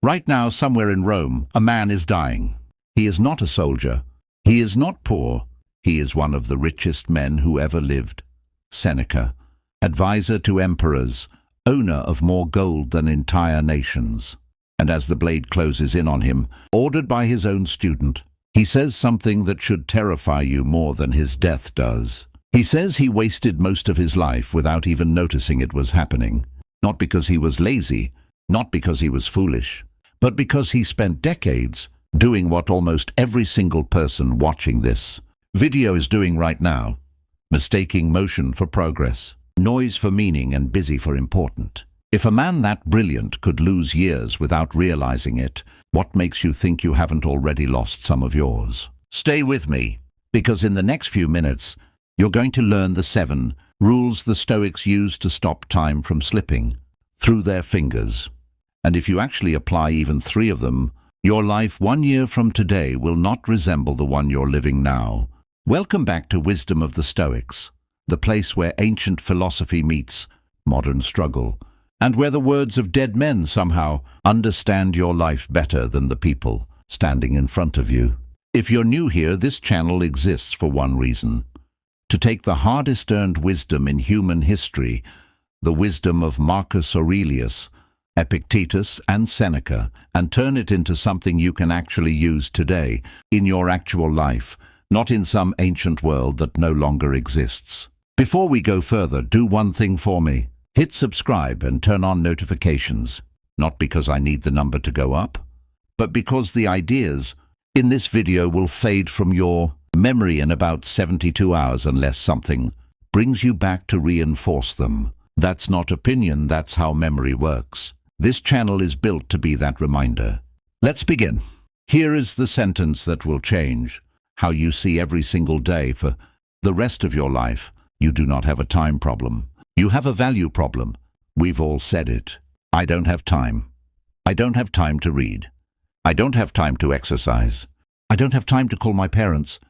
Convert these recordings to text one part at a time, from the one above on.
Right now, somewhere in Rome, a man is dying. He is not a soldier. He is not poor. He is one of the richest men who ever lived. Seneca, advisor to emperors, owner of more gold than entire nations. And as the blade closes in on him, ordered by his own student, he says something that should terrify you more than his death does. He says he wasted most of his life without even noticing it was happening. Not because he was lazy, not because he was foolish, but because he spent decades doing what almost every single person watching this video is doing right now, mistaking motion for progress, noise for meaning, and busy for important. If a man that brilliant could lose years without realizing it, what makes you think you haven't already lost some of yours? Stay with me, because in the next few minutes, you're going to learn the 7 rules the Stoics used to stop time from slipping through their fingers. And if you actually apply even 3 of them, your life 1 year from today will not resemble the one you're living now. Welcome back to Wisdom of the Stoics, the place where ancient philosophy meets modern struggle, and where the words of dead men somehow understand your life better than the people standing in front of you. If you're new here, this channel exists for one reason: to take the hardest-earned wisdom in human history, the wisdom of Marcus Aurelius, Epictetus, and Seneca, and turn it into something you can actually use today, in your actual life, not in some ancient world that no longer exists. Before we go further, do one thing for me. Hit subscribe and turn on notifications, not because I need the number to go up, but because the ideas in this video will fade from your memory in about 72 hours unless something brings you back to reinforce them. That's not opinion, that's how memory works. This channel is built to be that reminder. Let's begin. Here is the sentence that will change how you see every single day for the rest of your life. You do not have a time problem. You have a value problem. We've all said it. I don't have time. I don't have time to read. I don't have time to exercise. I don't have time to call my parents,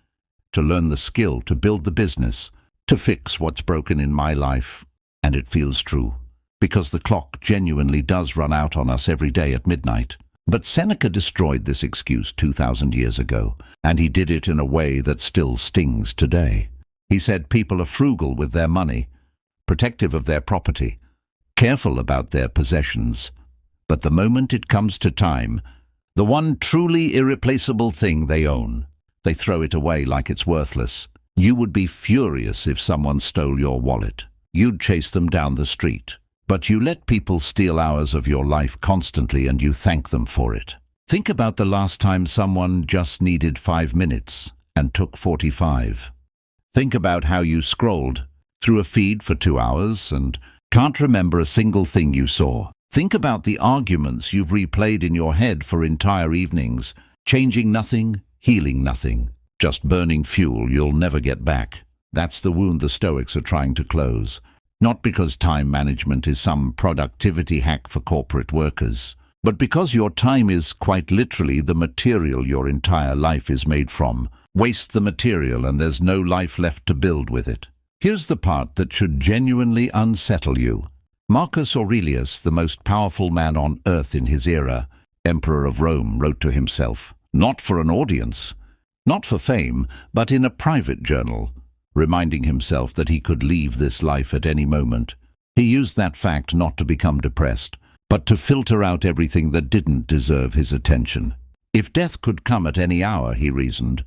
to learn the skill, to build the business, to fix what's broken in my life. And it feels true, because the clock genuinely does run out on us every day at midnight. But Seneca destroyed this excuse 2,000 years ago, and he did it in a way that still stings today. He said people are frugal with their money, protective of their property, careful about their possessions. But the moment it comes to time, the one truly irreplaceable thing they own, they throw it away like it's worthless. You would be furious if someone stole your wallet. You'd chase them down the street. But you let people steal hours of your life constantly, and you thank them for it. Think about the last time someone just needed 5 minutes and took 45. Think about how you scrolled through a feed for 2 hours and can't remember a single thing you saw. Think about the arguments you've replayed in your head for entire evenings, changing nothing, healing nothing, just burning fuel you'll never get back. That's the wound the Stoics are trying to close. Not because time management is some productivity hack for corporate workers, but because your time is quite literally the material your entire life is made from. Waste the material and there's no life left to build with it. Here's the part that should genuinely unsettle you. Marcus Aurelius, the most powerful man on earth in his era, Emperor of Rome, wrote to himself, not for an audience, not for fame, but in a private journal, reminding himself that he could leave this life at any moment. He used that fact not to become depressed, but to filter out everything that didn't deserve his attention. If death could come at any hour, he reasoned,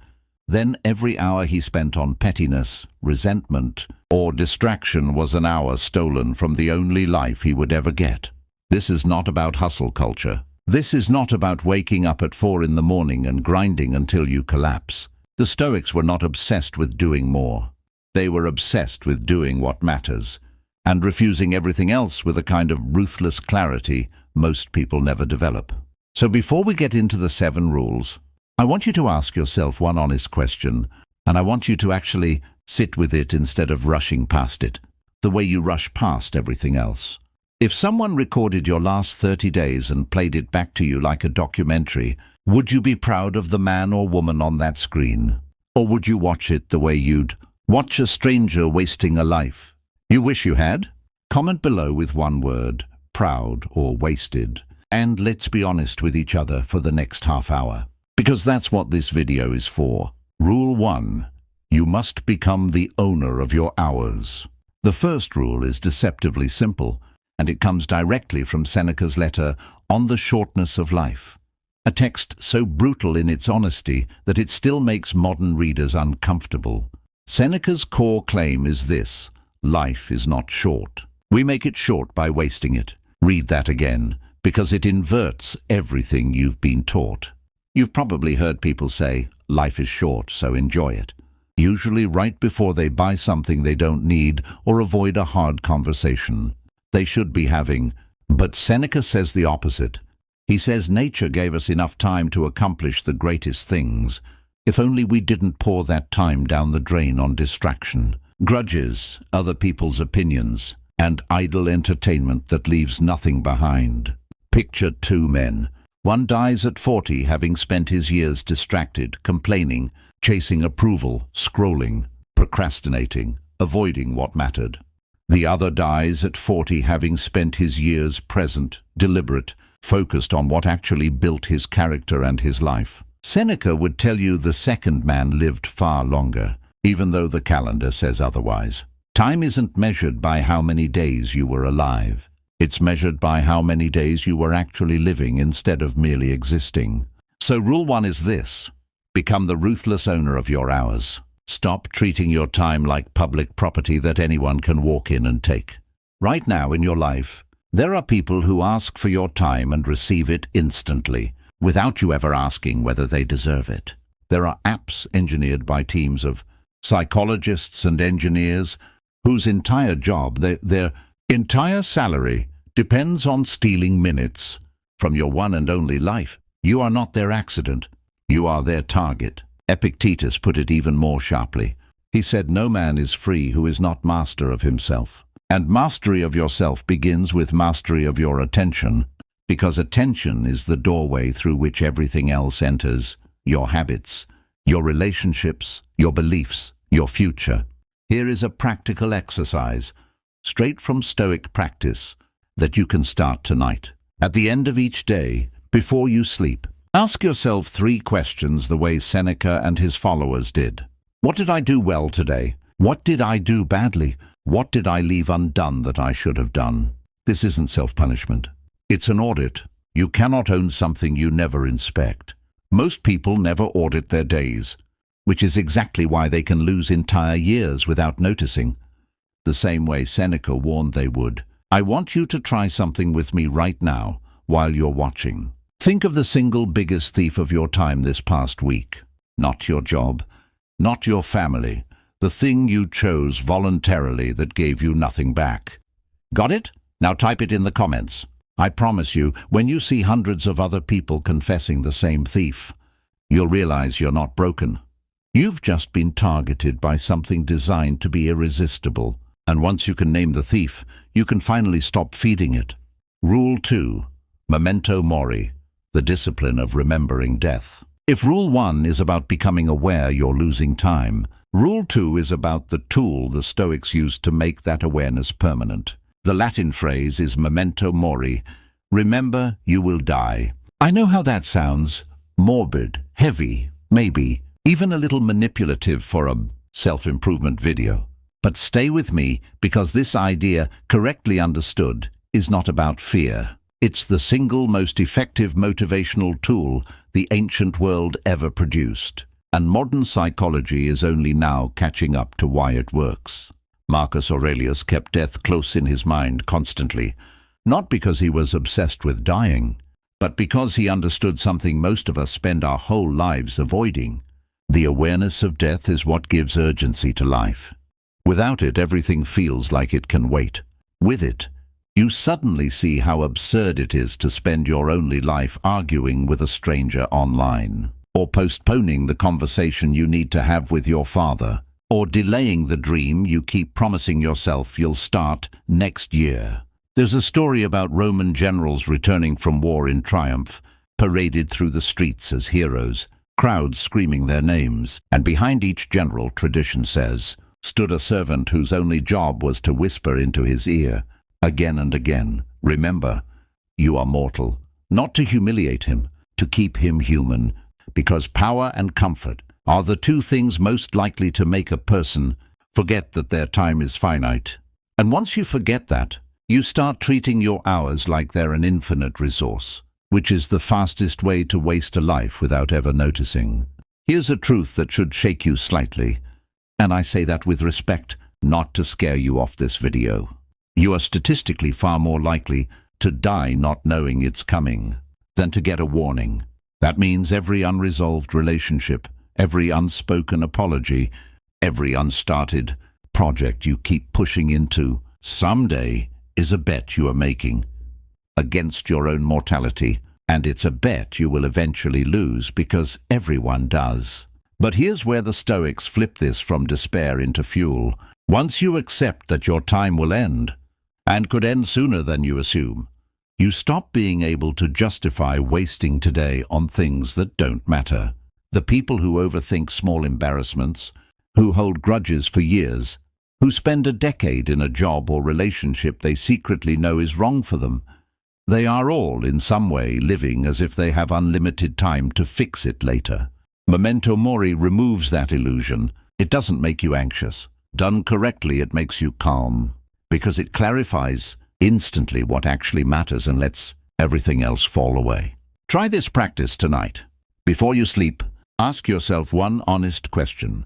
then every hour he spent on pettiness, resentment, or distraction was an hour stolen from the only life he would ever get. This is not about hustle culture. This is not about waking up at 4 in the morning and grinding until you collapse. The Stoics were not obsessed with doing more. They were obsessed with doing what matters, and refusing everything else with a kind of ruthless clarity most people never develop. So before we get into the 7 rules, I want you to ask yourself one honest question, and I want you to actually sit with it instead of rushing past it, the way you rush past everything else. If someone recorded your last 30 days and played it back to you like a documentary, would you be proud of the man or woman on that screen? Or would you watch it the way you'd watch a stranger wasting a life? You wish you had? Comment below with one word, proud or wasted. And let's be honest with each other for the next half hour, because that's what this video is for. Rule 1. You must become the owner of your hours. The first rule is deceptively simple, and it comes directly from Seneca's letter On the Shortness of Life, a text so brutal in its honesty that it still makes modern readers uncomfortable. Seneca's core claim is this: life is not short. We make it short by wasting it. Read that again, because it inverts everything you've been taught. You've probably heard people say, life is short, so enjoy it. Usually right before they buy something they don't need or avoid a hard conversation they should be having. But Seneca says the opposite. He says nature gave us enough time to accomplish the greatest things, if only we didn't pour that time down the drain on distraction, grudges, other people's opinions, and idle entertainment that leaves nothing behind. Picture two men. One dies at 40, having spent his years distracted, complaining, chasing approval, scrolling, procrastinating, avoiding what mattered. The other dies at 40, having spent his years present, deliberate, focused on what actually built his character and his life. Seneca would tell you the second man lived far longer, even though the calendar says otherwise. Time isn't measured by how many days you were alive. It's measured by how many days you were actually living instead of merely existing. So rule 1 is this: become the ruthless owner of your hours. Stop treating your time like public property that anyone can walk in and take. Right now in your life, there are people who ask for your time and receive it instantly, without you ever asking whether they deserve it. There are apps engineered by teams of psychologists and engineers whose entire job, their entire salary, depends on stealing minutes from your one and only life. You are not their accident. You are their target. Epictetus put it even more sharply. He said, "No man is free who is not master of himself." And mastery of yourself begins with mastery of your attention, because attention is the doorway through which everything else enters: your habits, your relationships, your beliefs, your future. Here is a practical exercise, straight from Stoic practice, that you can start tonight. At the end of each day, before you sleep, ask yourself 3 questions the way Seneca and his followers did. What did I do well today? What did I do badly? What did I leave undone that I should have done? This isn't self-punishment. It's an audit. You cannot own something you never inspect. Most people never audit their days, which is exactly why they can lose entire years without noticing. The same way Seneca warned they would. I want you to try something with me right now while you're watching. Think of the single biggest thief of your time this past week. Not your job, not your family, the thing you chose voluntarily that gave you nothing back. Got it? Now type it in the comments. I promise you, when you see hundreds of other people confessing the same thief, you'll realize you're not broken. You've just been targeted by something designed to be irresistible. And once you can name the thief, you can finally stop feeding it. Rule 2. Memento mori, the discipline of remembering death. If Rule 1 is about becoming aware you're losing time, Rule 2 is about the tool the Stoics used to make that awareness permanent. The Latin phrase is memento mori, remember you will die. I know how that sounds: morbid, heavy, maybe even a little manipulative for a self-improvement video. But stay with me, because this idea, correctly understood, is not about fear. It's the single most effective motivational tool the ancient world ever produced. And modern psychology is only now catching up to why it works. Marcus Aurelius kept death close in his mind constantly, not because he was obsessed with dying, but because he understood something most of us spend our whole lives avoiding. The awareness of death is what gives urgency to life. Without it, everything feels like it can wait. With it, you suddenly see how absurd it is to spend your only life arguing with a stranger online, or postponing the conversation you need to have with your father, or delaying the dream you keep promising yourself you'll start next year. There's a story about Roman generals returning from war in triumph, paraded through the streets as heroes, crowds screaming their names, and behind each general, tradition says, stood a servant whose only job was to whisper into his ear, again and again, "Remember, you are mortal. not to humiliate him, to keep him human, because power and comfort are the two things most likely to make a person forget that their time is finite. And once you forget that, you start treating your hours like they're an infinite resource, which is the fastest way to waste a life without ever noticing. Here's a truth that should shake you slightly, and I say that with respect, not to scare you off this video. You are statistically far more likely to die not knowing it's coming than to get a warning. That means every unresolved relationship, every unspoken apology, every unstarted project you keep pushing into someday is a bet you are making against your own mortality, and it's a bet you will eventually lose because everyone does. But here's where the Stoics flip this from despair into fuel. Once you accept that your time will end, and could end sooner than you assume, you stop being able to justify wasting today on things that don't matter. The people who overthink small embarrassments, who hold grudges for years, who spend a decade in a job or relationship they secretly know is wrong for them, they are all in some way living as if they have unlimited time to fix it later. Memento mori removes that illusion. It doesn't make you anxious. Done correctly, it makes you calm, because it clarifies instantly what actually matters and lets everything else fall away. Try this practice tonight. Before you sleep, ask yourself one honest question.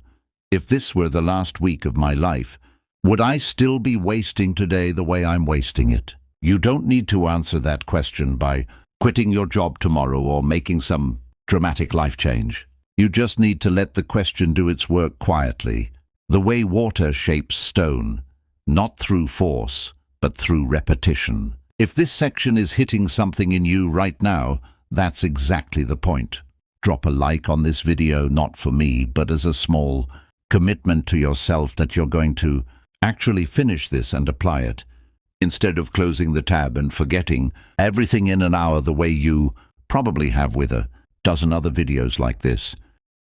If this were the last week of my life, would I still be wasting today the way I'm wasting it? You don't need to answer that question by quitting your job tomorrow or making some dramatic life change. You just need to let the question do its work quietly, the way water shapes stone, not through force, but through repetition. If this section is hitting something in you right now, that's exactly the point. Drop a like on this video, not for me, but as a small commitment to yourself that you're going to actually finish this and apply it, instead of closing the tab and forgetting everything in an hour the way you probably have with a dozen other videos like this.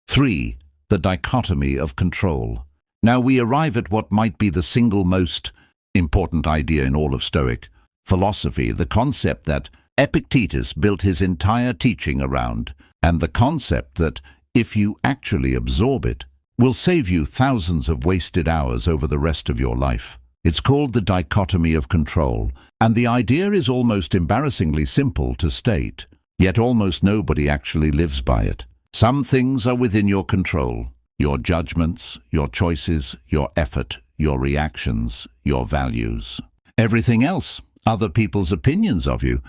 3. The dichotomy of control. Now we arrive at what might be the single most important idea in all of Stoic philosophy, the concept that Epictetus built his entire teaching around, and the concept that, if you actually absorb it, will save you thousands of wasted hours over the rest of your life. It's called the dichotomy of control, and the idea is almost embarrassingly simple to state, yet almost nobody actually lives by it. Some things are within your control: your judgments, your choices, your effort, your reactions, your values. Everything else, other people's opinions of you,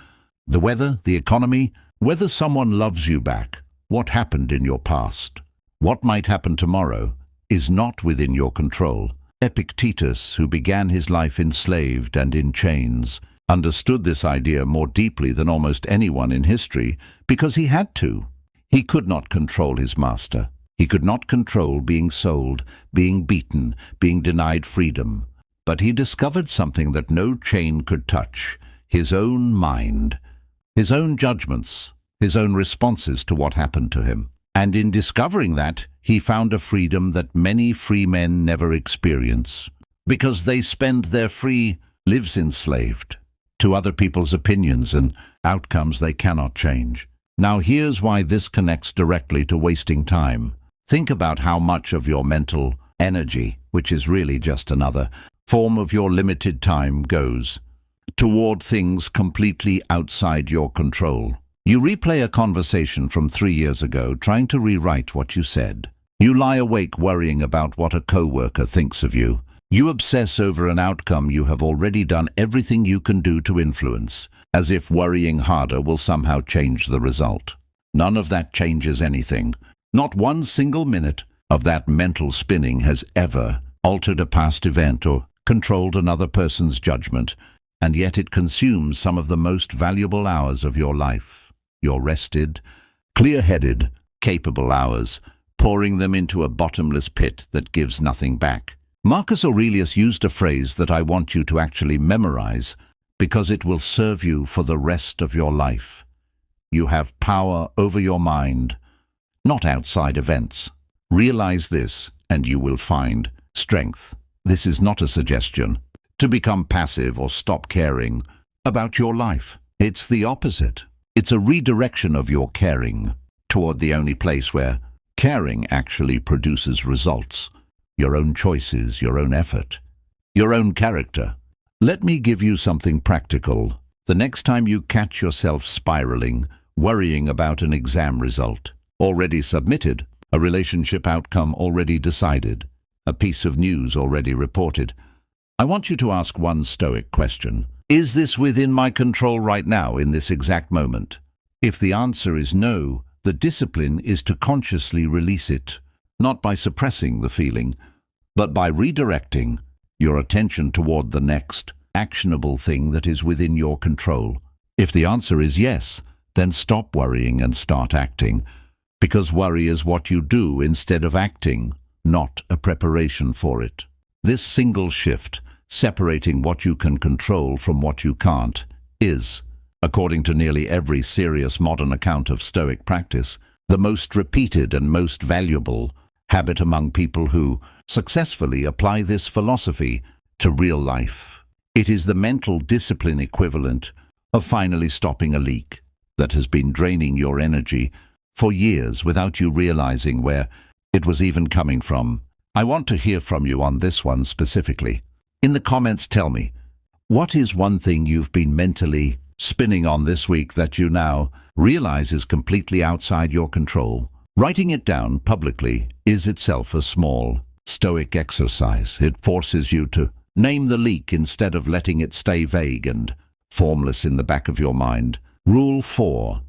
the weather, the economy, whether someone loves you back, what happened in your past, what might happen tomorrow, is not within your control. Epictetus, who began his life enslaved and in chains, understood this idea more deeply than almost anyone in history because he had to. He could not control his master. He could not control being sold, being beaten, being denied freedom. But he discovered something that no chain could touch: his own mind, his own judgments, his own responses to what happened to him. And in discovering that, he found a freedom that many free men never experience, because they spend their free lives enslaved to other people's opinions and outcomes they cannot change. Now here's why this connects directly to wasting time. Think about how much of your mental energy, which is really just another form of your limited time, goes toward things completely outside your control. You replay a conversation from 3 years ago, trying to rewrite what you said. You lie awake worrying about what a coworker thinks of you. You obsess over an outcome you have already done everything you can do to influence, as if worrying harder will somehow change the result. None of that changes anything. Not one single minute of that mental spinning has ever altered a past event or controlled another person's judgment, and yet it consumes some of the most valuable hours of your life. Your rested, clear-headed, capable hours, pouring them into a bottomless pit that gives nothing back. Marcus Aurelius used a phrase that I want you to actually memorize, because it will serve you for the rest of your life. You have power over your mind, not outside events. Realize this, and you will find strength. This is not a suggestion to become passive or stop caring about your life. It's the opposite. It's a redirection of your caring toward the only place where caring actually produces results. Your own choices, your own effort, your own character. Let me give you something practical. The next time you catch yourself spiraling, worrying about an exam result already submitted, a relationship outcome already decided, a piece of news already reported, I want you to ask one Stoic question. Is this within my control right now, in this exact moment? If the answer is no, the discipline is to consciously release it, not by suppressing the feeling, but by redirecting your attention toward the next actionable thing that is within your control. If the answer is yes, then stop worrying and start acting, because worry is what you do instead of acting, not a preparation for it. This single shift, separating what you can control from what you can't, is, according to nearly every serious modern account of Stoic practice, the most repeated and most valuable habit among people who successfully apply this philosophy to real life. It is the mental discipline equivalent of finally stopping a leak that has been draining your energy for years without you realizing where it was even coming from. I want to hear from you on this one specifically. In the comments, tell me, what is one thing you've been mentally spinning on this week that you now realize is completely outside your control? Writing it down publicly is itself a small Stoic exercise. It forces you to name the leak instead of letting it stay vague and formless in the back of your mind. Rule 4.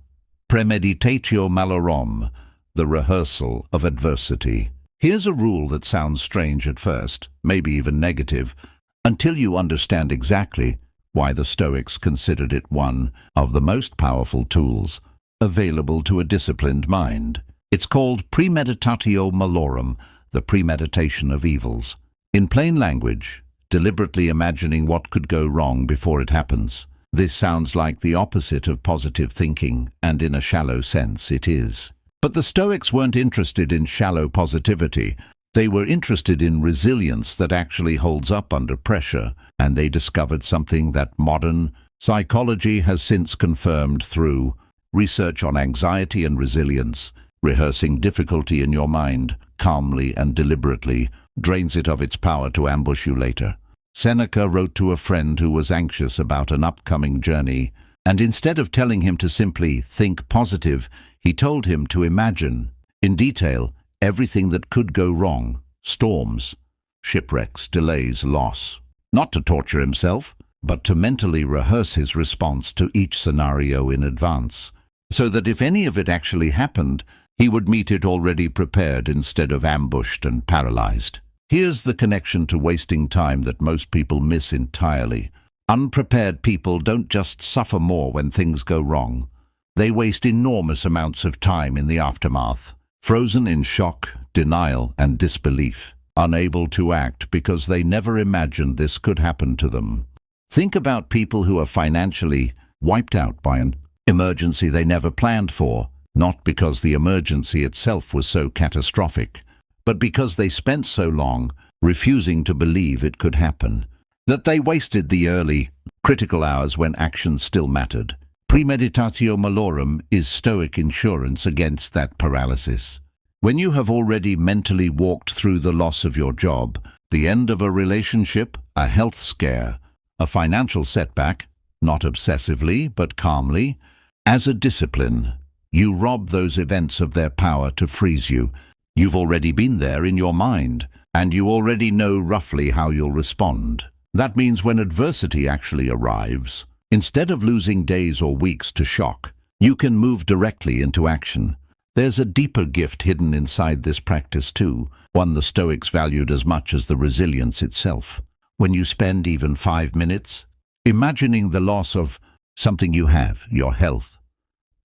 Premeditatio malorum, the rehearsal of adversity. Here's a rule that sounds strange at first, maybe even negative, until you understand exactly why the Stoics considered it one of the most powerful tools available to a disciplined mind. It's called Premeditatio malorum, the premeditation of evils. In plain language, deliberately imagining what could go wrong before it happens. This sounds like the opposite of positive thinking, and in a shallow sense it is. But the Stoics weren't interested in shallow positivity. They were interested in resilience that actually holds up under pressure, and they discovered something that modern psychology has since confirmed through research on anxiety and resilience. Rehearsing difficulty in your mind, calmly and deliberately, drains it of its power to ambush you later. Seneca wrote to a friend who was anxious about an upcoming journey, and instead of telling him to simply think positive, he told him to imagine, in detail, everything that could go wrong: storms, shipwrecks, delays, loss. Not to torture himself, but to mentally rehearse his response to each scenario in advance, so that if any of it actually happened, he would meet it already prepared instead of ambushed and paralyzed. Here's the connection to wasting time that most people miss entirely. Unprepared people don't just suffer more when things go wrong. They waste enormous amounts of time in the aftermath, frozen in shock, denial, and disbelief, unable to act because they never imagined this could happen to them. Think about people who are financially wiped out by an emergency they never planned for, not because the emergency itself was so catastrophic, but because they spent so long refusing to believe it could happen, that they wasted the early, critical hours when action still mattered. Premeditatio malorum is Stoic insurance against that paralysis. When you have already mentally walked through the loss of your job, the end of a relationship, a health scare, a financial setback, not obsessively but calmly, as a discipline, you rob those events of their power to freeze you. You've already been there in your mind, and you already know roughly how you'll respond. That means when adversity actually arrives, instead of losing days or weeks to shock, you can move directly into action. There's a deeper gift hidden inside this practice too, one the Stoics valued as much as the resilience itself. When you spend even 5 minutes imagining the loss of something you have, your health,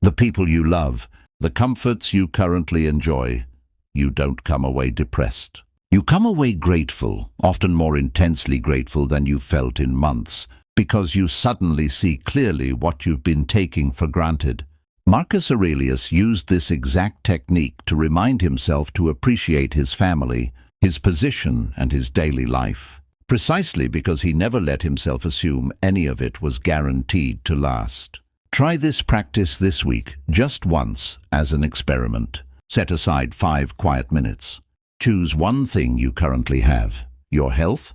the people you love, the comforts you currently enjoy, you don't come away depressed. You come away grateful, often more intensely grateful than you've felt in months, because you suddenly see clearly what you've been taking for granted. Marcus Aurelius used this exact technique to remind himself to appreciate his family, his position, and his daily life, precisely because he never let himself assume any of it was guaranteed to last. Try this practice this week, just once, as an experiment. Set aside 5 quiet minutes. Choose one thing you currently have: your health,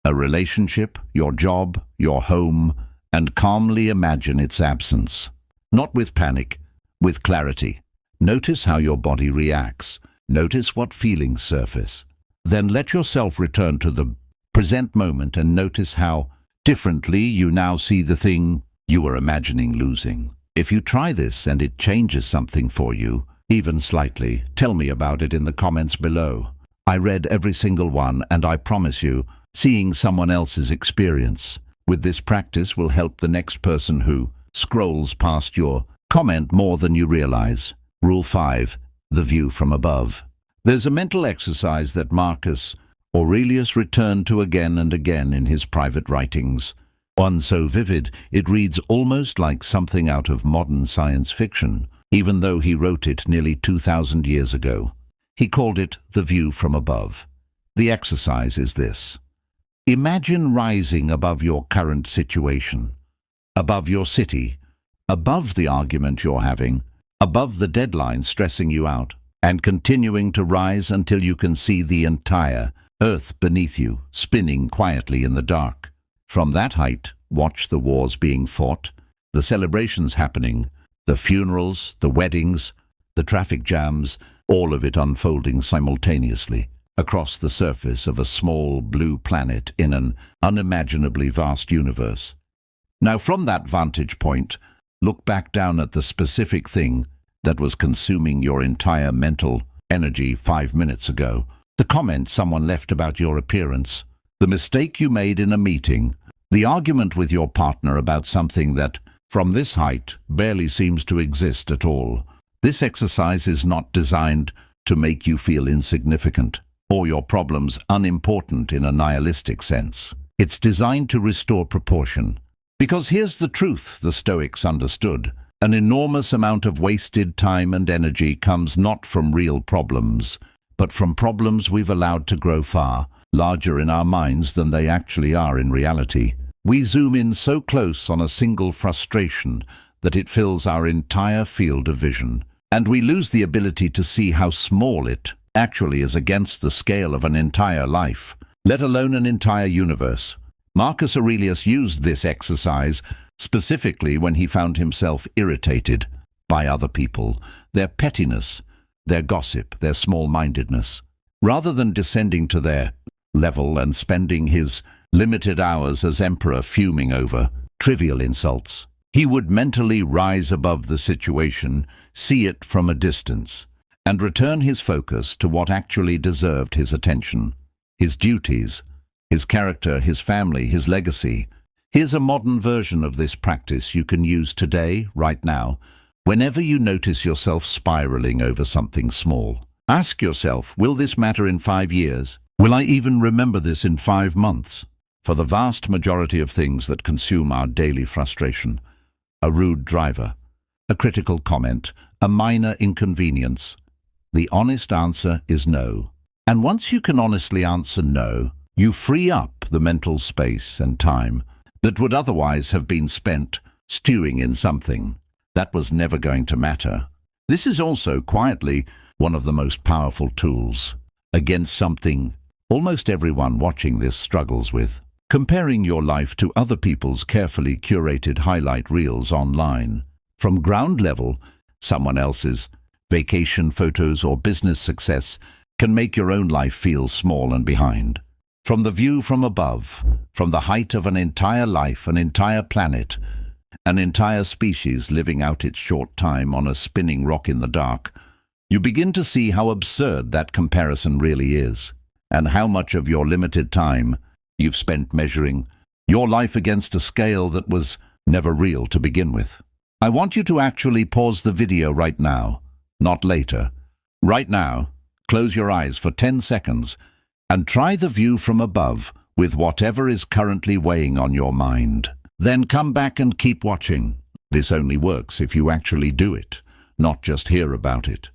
a relationship, your job, your home, and calmly imagine its absence. Not with panic, with clarity. Notice how your body reacts. Notice what feelings surface. Then let yourself return to the present moment and notice how differently you now see the thing you were imagining losing. If you try this and it changes something for you, even slightly, tell me about it in the comments below. I read every single one, and I promise you, seeing someone else's experience with this practice will help the next person who scrolls past your comment more than you realize. Rule 5. The view from above. There's a mental exercise that Marcus Aurelius returned to again and again in his private writings. One so vivid, it reads almost like something out of modern science fiction, even though he wrote it nearly 2,000 years ago. He called it the view from above. The exercise is this. Imagine rising above your current situation, above your city, above the argument you're having, above the deadline stressing you out, and continuing to rise until you can see the entire earth beneath you, spinning quietly in the dark. From that height, watch the wars being fought, the celebrations happening, the funerals, the weddings, the traffic jams, all of it unfolding simultaneously across the surface of a small blue planet in an unimaginably vast universe. Now, from that vantage point, look back down at the specific thing that was consuming your entire mental energy 5 minutes ago. The comment someone left about your appearance, the mistake you made in a meeting, the argument with your partner about something that, from this height, barely seems to exist at all. This exercise is not designed to make you feel insignificant or your problems unimportant in a nihilistic sense. It's designed to restore proportion. Because here's the truth the Stoics understood. An enormous amount of wasted time and energy comes not from real problems, but from problems we've allowed to grow far larger in our minds than they actually are in reality. We zoom in so close on a single frustration that it fills our entire field of vision, and we lose the ability to see how small it actually is against the scale of an entire life, let alone an entire universe. Marcus Aurelius used this exercise specifically when he found himself irritated by other people, their pettiness, their gossip, their small-mindedness. Rather than descending to their level and spending his limited hours as emperor fuming over trivial insults, he would mentally rise above the situation, see it from a distance, and return his focus to what actually deserved his attention: his duties, his character, his family, his legacy. Here's a modern version of this practice you can use today, right now, whenever you notice yourself spiraling over something small. Ask yourself, will this matter in 5 years? Will I even remember this in 5 months? For the vast majority of things that consume our daily frustration, a rude driver, a critical comment, a minor inconvenience, the honest answer is no. And once you can honestly answer no, you free up the mental space and time that would otherwise have been spent stewing in something that was never going to matter. This is also quietly one of the most powerful tools against something almost everyone watching this struggles with: comparing your life to other people's carefully curated highlight reels online. From ground level, someone else's vacation photos or business success can make your own life feel small and behind. From the view from above, from the height of an entire life, an entire planet, an entire species living out its short time on a spinning rock in the dark, you begin to see how absurd that comparison really is, and how much of your limited time you've spent measuring your life against a scale that was never real to begin with. I want you to actually pause the video right now, not later. Right now, close your eyes for 10 seconds and try the view from above with whatever is currently weighing on your mind. Then come back and keep watching. This only works if you actually do it, not just hear about it.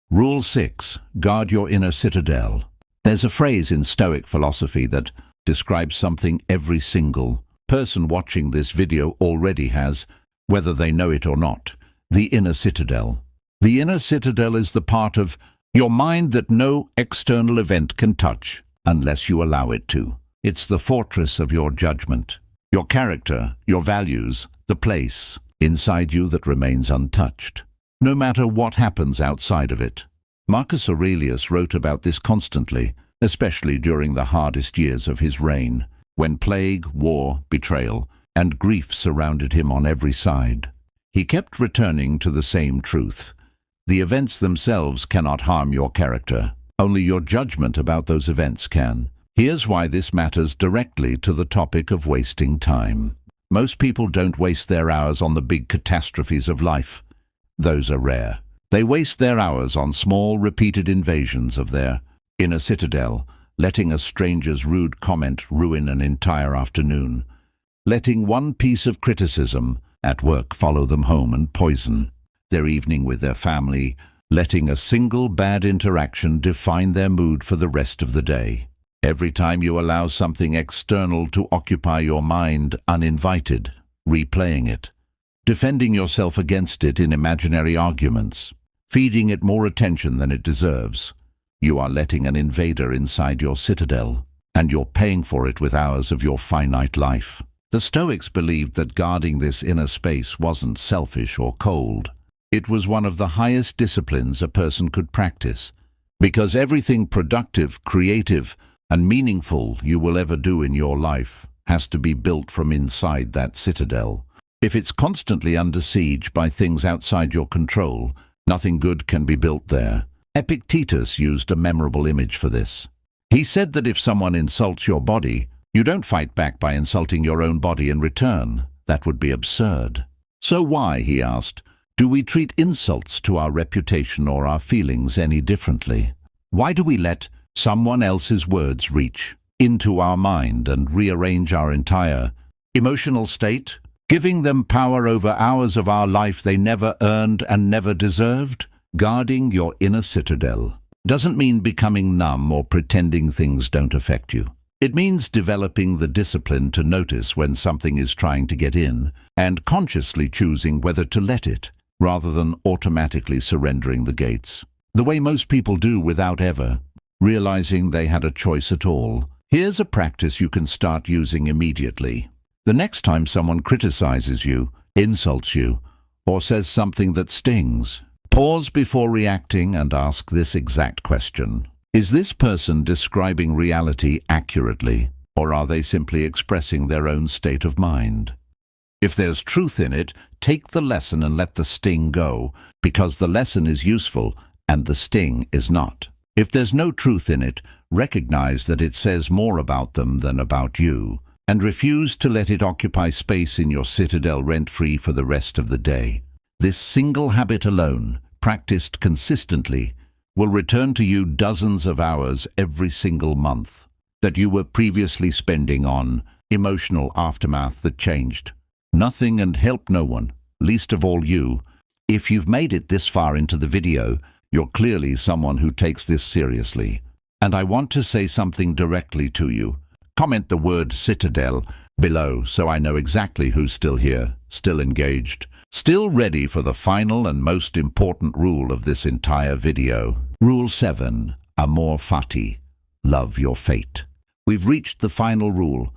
Rule 6. Guard your inner citadel. There's a phrase in Stoic philosophy that describes something every single person watching this video already has whether they know it or not, the inner citadel. The inner citadel is the part of your mind that no external event can touch unless you allow it to. It's the fortress of your judgment, your character, your values, the place inside you that remains untouched, no matter what happens outside of it. Marcus Aurelius wrote about this constantly, especially during the hardest years of his reign, when plague, war, betrayal, and grief surrounded him on every side. He kept returning to the same truth. The events themselves cannot harm your character. Only your judgment about those events can. Here's why this matters directly to the topic of wasting time. Most people don't waste their hours on the big catastrophes of life. Those are rare. They waste their hours on small, repeated invasions of their inner citadel, letting a stranger's rude comment ruin an entire afternoon, letting one piece of criticism at work follow them home and poison their evening with their family, letting a single bad interaction define their mood for the rest of the day. Every time you allow something external to occupy your mind uninvited, replaying it, defending yourself against it in imaginary arguments, feeding it more attention than it deserves, you are letting an invader inside your citadel, and you're paying for it with hours of your finite life. The Stoics believed that guarding this inner space wasn't selfish or cold. It was one of the highest disciplines a person could practice, because everything productive, creative, and meaningful you will ever do in your life has to be built from inside that citadel. If it's constantly under siege by things outside your control, nothing good can be built there. Epictetus used a memorable image for this. He said that if someone insults your body, you don't fight back by insulting your own body in return. That would be absurd. So why, he asked, do we treat insults to our reputation or our feelings any differently? Why do we let someone else's words reach into our mind and rearrange our entire emotional state, giving them power over hours of our life they never earned and never deserved? Guarding your inner citadel doesn't mean becoming numb or pretending things don't affect you. It means developing the discipline to notice when something is trying to get in and consciously choosing whether to let it, rather than automatically surrendering the gates, the way most people do without ever realizing they had a choice at all. Here's a practice you can start using immediately. The next time someone criticizes you, insults you, or says something that stings, pause before reacting and ask this exact question. Is this person describing reality accurately, or are they simply expressing their own state of mind? If there's truth in it, take the lesson and let the sting go, because the lesson is useful and the sting is not. If there's no truth in it, recognize that it says more about them than about you, and refuse to let it occupy space in your citadel rent-free for the rest of the day. This single habit alone, practiced consistently, will return to you dozens of hours every single month that you were previously spending on emotional aftermath that changed nothing and helped no one, least of all you. If you've made it this far into the video, you're clearly someone who takes this seriously. And I want to say something directly to you. Comment the word citadel below so I know exactly who's still here, still engaged, still ready for the final and most important rule of this entire video. Rule 7. Amor fati. Love your fate. We've reached the final rule,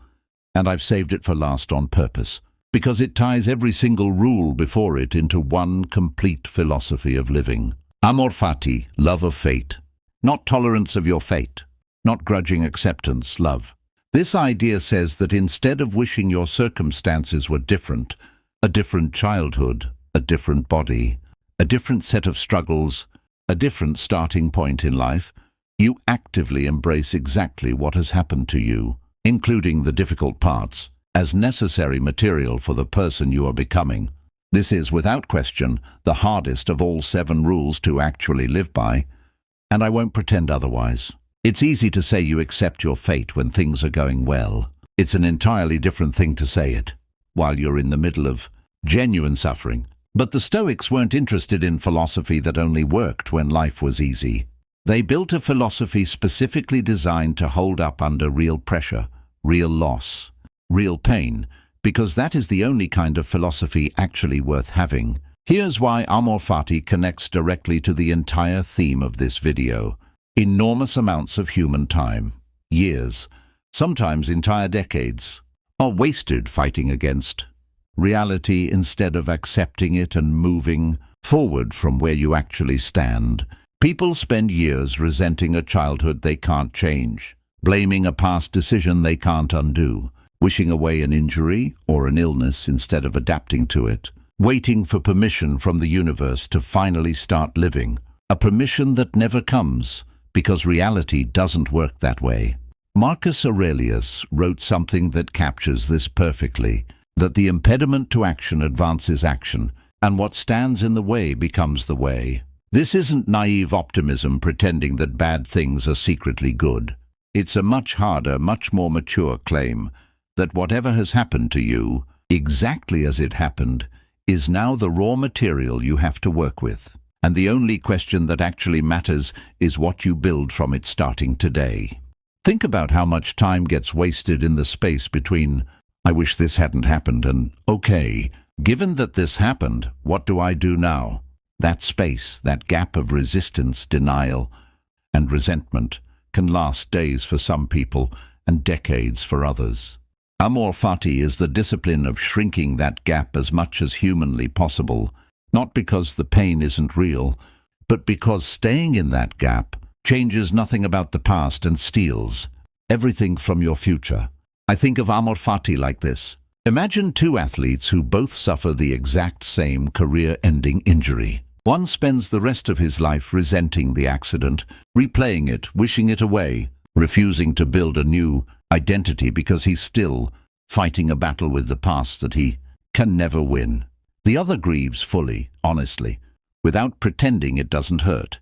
and I've saved it for last on purpose, because it ties every single rule before it into one complete philosophy of living. Amor fati, love of fate. Not tolerance of your fate, not grudging acceptance, love. This idea says that instead of wishing your circumstances were different, a different childhood, a different body, a different set of struggles, a different starting point in life, you actively embrace exactly what has happened to you, including the difficult parts, as necessary material for the person you are becoming. This is, without question, the hardest of all 7 rules to actually live by, and I won't pretend otherwise. It's easy to say you accept your fate when things are going well. It's an entirely different thing to say it while you're in the middle of genuine suffering. But the Stoics weren't interested in philosophy that only worked when life was easy. They built a philosophy specifically designed to hold up under real pressure, real loss, real pain, because that is the only kind of philosophy actually worth having. Here's why Amor fati connects directly to the entire theme of this video. Enormous amounts of human time, years, sometimes entire decades, are wasted fighting against reality instead of accepting it and moving forward from where you actually stand. People spend years resenting a childhood they can't change, blaming a past decision they can't undo, wishing away an injury or an illness instead of adapting to it, waiting for permission from the universe to finally start living, a permission that never comes because reality doesn't work that way. Marcus Aurelius wrote something that captures this perfectly, that the impediment to action advances action, and what stands in the way becomes the way. This isn't naive optimism pretending that bad things are secretly good. It's a much harder, much more mature claim that whatever has happened to you, exactly as it happened, is now the raw material you have to work with. And the only question that actually matters is what you build from it starting today. Think about how much time gets wasted in the space between "I wish this hadn't happened" and "okay, given that this happened, what do I do now?" That space, that gap of resistance, denial, and resentment can last days for some people and decades for others. Amor fati is the discipline of shrinking that gap as much as humanly possible, not because the pain isn't real, but because staying in that gap changes nothing about the past and steals everything from your future. I think of Amor fati like this. Imagine two athletes who both suffer the exact same career-ending injury. One spends the rest of his life resenting the accident, replaying it, wishing it away, refusing to build a new identity because he's still fighting a battle with the past that he can never win. The other grieves fully, honestly, without pretending it doesn't hurt,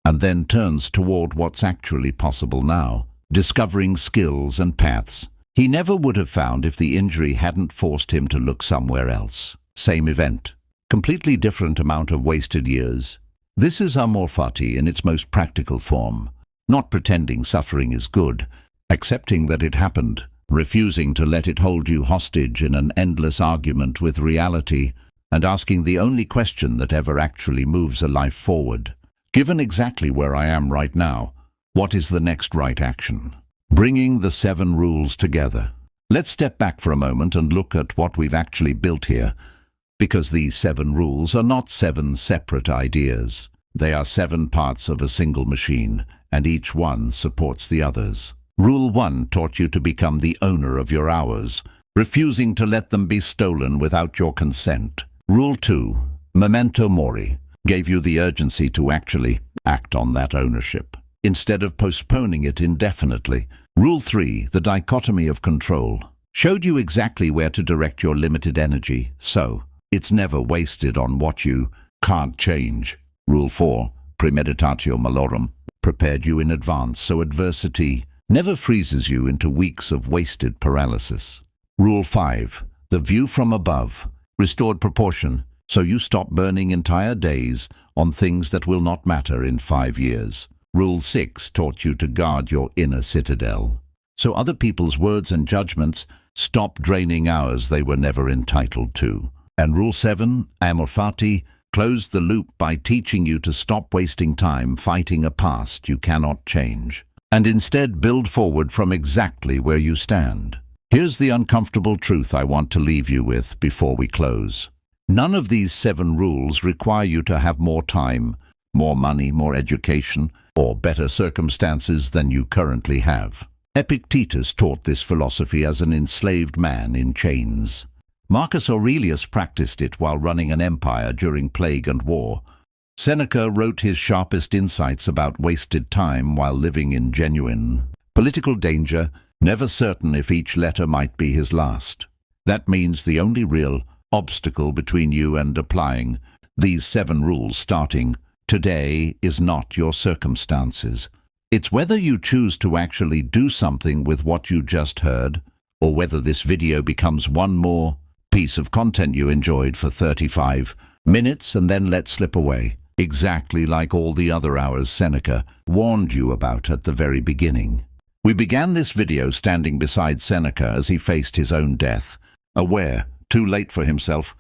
and then turns toward what's actually possible now, discovering skills and paths he never would have found if the injury hadn't forced him to look somewhere else. Same event, completely different amount of wasted years. This is Amor fati in its most practical form, not pretending suffering is good, accepting that it happened, refusing to let it hold you hostage in an endless argument with reality, and asking the only question that ever actually moves a life forward. Given exactly where I am right now, what is the next right action? Bringing the 7 rules together. Let's step back for a moment and look at what we've actually built here, because these 7 rules are not 7 separate ideas. They are 7 parts of a single machine, and each one supports the others. Rule 1 taught you to become the owner of your hours, refusing to let them be stolen without your consent. Rule 2, Memento mori, gave you the urgency to actually act on that ownership, instead of postponing it indefinitely. Rule 3, the dichotomy of control, showed you exactly where to direct your limited energy, so it's never wasted on what you can't change. Rule 4, Premeditatio malorum, prepared you in advance so adversity never freezes you into weeks of wasted paralysis. Rule 5, the view from above, restored proportion, so you stop burning entire days on things that will not matter in 5 years. Rule 6 taught you to guard your inner citadel, so other people's words and judgments stop draining hours they were never entitled to. And Rule 7, Amor fati, closed the loop by teaching you to stop wasting time fighting a past you cannot change, and instead build forward from exactly where you stand. Here's the uncomfortable truth I want to leave you with before we close. None of these 7 rules require you to have more time, more money, more education, or better circumstances than you currently have. Epictetus taught this philosophy as an enslaved man in chains. Marcus Aurelius practiced it while running an empire during plague and war. Seneca wrote his sharpest insights about wasted time while living in genuine political danger, never certain if each letter might be his last. That means the only real obstacle between you and applying these 7 rules starting today is not your circumstances. It's whether you choose to actually do something with what you just heard, or whether this video becomes one more piece of content you enjoyed for 35 minutes and then let slip away, exactly like all the other hours Seneca warned you about at the very beginning. We began this video standing beside Seneca as he faced his own death, aware, too late for himself,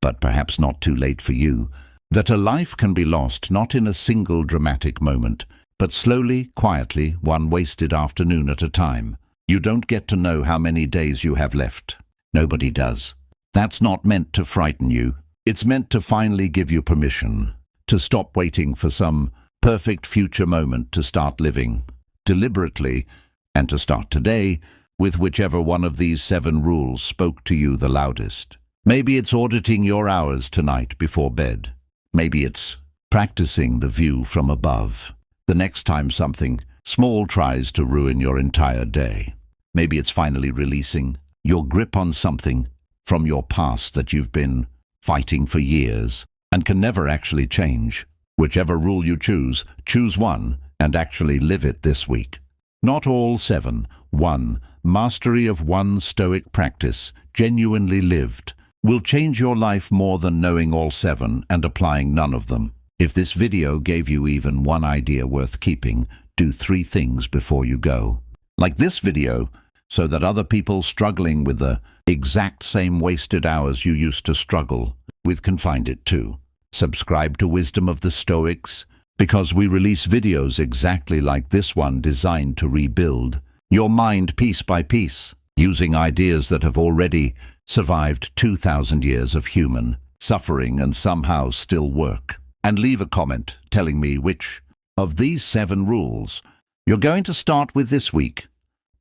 but perhaps not too late for you, that a life can be lost not in a single dramatic moment, but slowly, quietly, one wasted afternoon at a time. You don't get to know how many days you have left. Nobody does. That's not meant to frighten you. It's meant to finally give you permission to stop waiting for some perfect future moment to start living deliberately, and to start today with whichever one of these 7 rules spoke to you the loudest. Maybe it's auditing your hours tonight before bed. Maybe it's practicing the view from above the next time something small tries to ruin your entire day. Maybe it's finally releasing your grip on something from your past that you've been fighting for years and can never actually change. Whichever rule you choose, choose one and actually live it this week. Not all 7. 1. Mastery of one Stoic practice, genuinely lived, will change your life more than knowing all 7 and applying none of them. If this video gave you even one idea worth keeping, do 3 things before you go. Like this video, so that other people struggling with the exact same wasted hours you used to struggle with can find it too. Subscribe to Wisdom of the Stoics, because we release videos exactly like this one designed to rebuild your mind piece by piece, using ideas that have already survived 2,000 years of human suffering and somehow still work. And leave a comment telling me which of these 7 rules you're going to start with this week.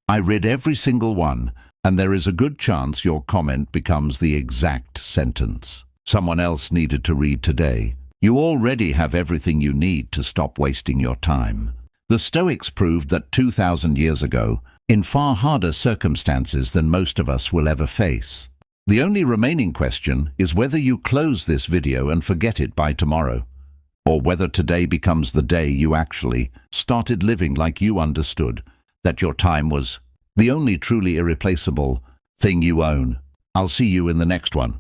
I read every single one, and there is a good chance your comment becomes the exact sentence someone else needed to read today. You already have everything you need to stop wasting your time. The Stoics proved that 2,000 years ago, in far harder circumstances than most of us will ever face. The only remaining question is whether you close this video and forget it by tomorrow, or whether today becomes the day you actually started living like you understood that your time was the only truly irreplaceable thing you own. I'll see you in the next one.